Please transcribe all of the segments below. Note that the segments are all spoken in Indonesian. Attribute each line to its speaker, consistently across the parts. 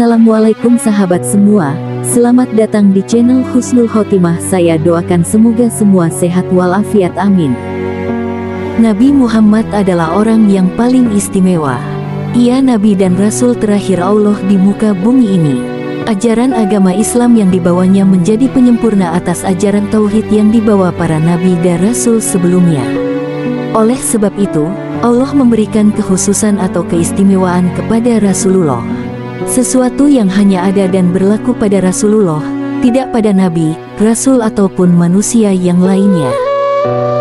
Speaker 1: Assalamualaikum sahabat semua, selamat datang di channel Husnul Khotimah. Saya doakan semoga semua sehat walafiat, amin. Nabi Muhammad adalah orang yang paling istimewa. Ia Nabi dan Rasul terakhir Allah di muka bumi ini. Ajaran agama Islam yang dibawanya menjadi penyempurna atas ajaran Tauhid yang dibawa para Nabi dan Rasul sebelumnya. Oleh sebab itu, Allah memberikan kekhususan atau keistimewaan kepada Rasulullah. Sesuatu yang hanya ada dan berlaku pada Rasulullah, tidak pada Nabi, Rasul ataupun manusia yang lainnya.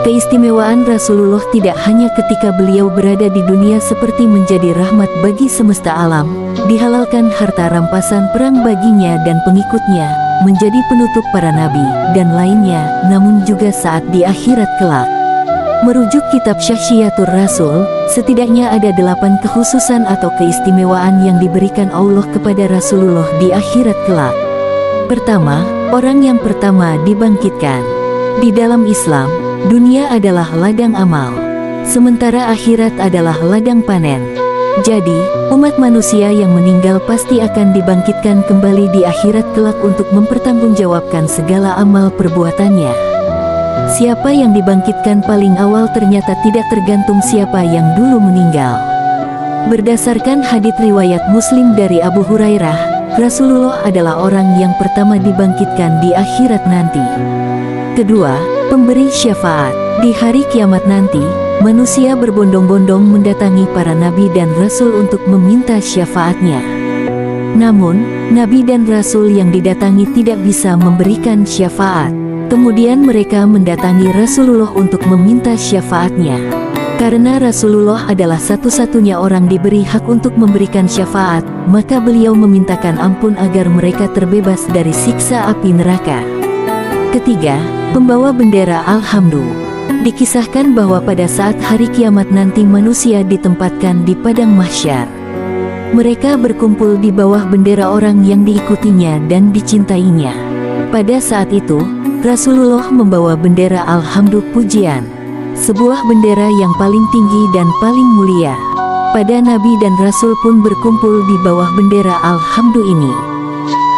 Speaker 1: Keistimewaan Rasulullah tidak hanya ketika beliau berada di dunia seperti menjadi rahmat bagi semesta alam, dihalalkan harta rampasan perang baginya dan pengikutnya, menjadi penutup para nabi dan lainnya, namun juga saat di akhirat kelak. Merujuk kitab Syakhsiyatur Rasul, setidaknya ada 8 kekhususan atau keistimewaan yang diberikan Allah kepada Rasulullah di akhirat kelak. Pertama, orang yang pertama dibangkitkan. Di dalam Islam, dunia adalah ladang amal, sementara akhirat adalah ladang panen. Jadi, umat manusia yang meninggal pasti akan dibangkitkan kembali di akhirat kelak untuk mempertanggungjawabkan segala amal perbuatannya. Siapa yang dibangkitkan paling awal ternyata tidak tergantung siapa yang dulu meninggal. Berdasarkan hadits riwayat Muslim dari Abu Hurairah, Rasulullah adalah orang yang pertama dibangkitkan di akhirat nanti. Kedua, pemberi syafaat. Di hari kiamat nanti, manusia berbondong-bondong mendatangi para nabi dan rasul untuk meminta syafaatnya. Namun, nabi dan rasul yang didatangi tidak bisa memberikan syafaat. Kemudian mereka mendatangi Rasulullah untuk meminta syafaatnya. Karena Rasulullah adalah satu-satunya orang diberi hak untuk memberikan syafaat, maka beliau memintakan ampun agar mereka terbebas dari siksa api neraka. Ketiga, pembawa bendera Alhamdulillah. Dikisahkan bahwa pada saat hari kiamat nanti manusia ditempatkan di padang mahsyar. Mereka berkumpul di bawah bendera orang yang diikutinya dan dicintainya. Pada saat itu, Rasulullah membawa bendera Alhamdulillah pujian, sebuah bendera yang paling tinggi dan paling mulia. Pada Nabi dan Rasul pun berkumpul di bawah bendera Alhamdulillah ini.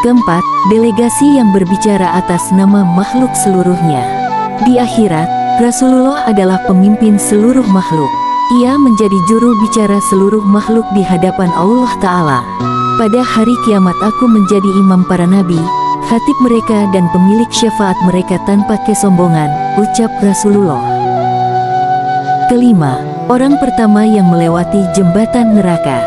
Speaker 1: Keempat, delegasi yang berbicara atas nama makhluk seluruhnya. Di akhirat, Rasulullah adalah pemimpin seluruh makhluk. Ia menjadi juru bicara seluruh makhluk di hadapan Allah Ta'ala. Pada hari kiamat aku menjadi imam para nabi, khatib mereka dan pemilik syafaat mereka tanpa kesombongan, ucap Rasulullah. Kelima, orang pertama yang melewati jembatan neraka.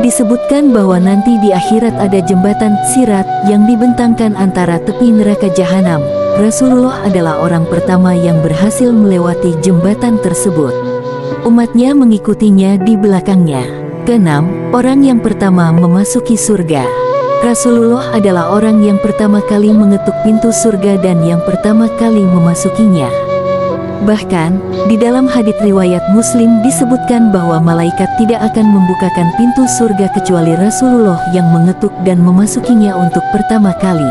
Speaker 1: Disebutkan bahwa nanti di akhirat ada jembatan sirat yang dibentangkan antara tepi neraka jahanam. Rasulullah adalah orang pertama yang berhasil melewati jembatan tersebut. Umatnya mengikutinya di belakangnya. Keenam, orang yang pertama memasuki surga. Rasulullah adalah orang yang pertama kali mengetuk pintu surga dan yang pertama kali memasukinya. Bahkan, di dalam hadits riwayat Muslim disebutkan bahwa malaikat tidak akan membukakan pintu surga kecuali Rasulullah yang mengetuk dan memasukinya untuk pertama kali.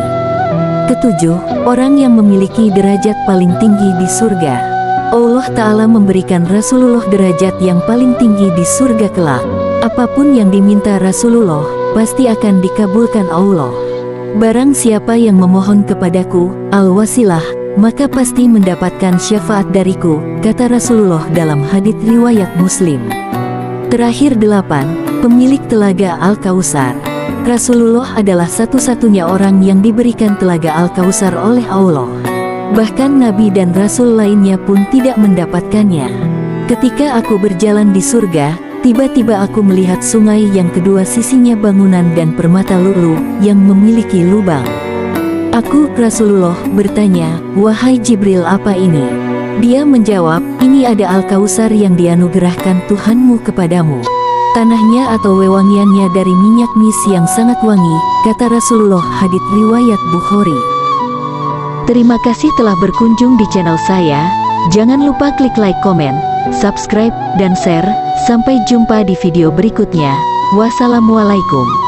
Speaker 1: Ketujuh, orang yang memiliki derajat paling tinggi di surga. Allah Ta'ala memberikan Rasulullah derajat yang paling tinggi di surga kelak. Apapun yang diminta Rasulullah, pasti akan dikabulkan Allah. Barang siapa yang memohon kepadaku, al-wasilah, maka pasti mendapatkan syafaat dariku, kata Rasulullah dalam hadits riwayat Muslim. Terakhir 8, pemilik telaga Al-Kautsar. Rasulullah adalah satu-satunya orang yang diberikan telaga Al-Kautsar oleh Allah. Bahkan Nabi dan Rasul lainnya pun tidak mendapatkannya. Ketika aku berjalan di surga, tiba-tiba aku melihat sungai yang kedua sisinya bangunan dan permata lu'lu yang memiliki lubang. Aku, Rasulullah, bertanya, "Wahai Jibril, apa ini?" Dia menjawab, "Ini ada Al-Kautsar yang dianugerahkan Tuhanmu kepadamu. Tanahnya atau wewangiannya dari minyak mis yang sangat wangi," kata Rasulullah, hadits riwayat Bukhari. Terima kasih telah berkunjung di channel saya. Jangan lupa klik like, komen, subscribe, dan share. Sampai jumpa di video berikutnya. Wassalamualaikum.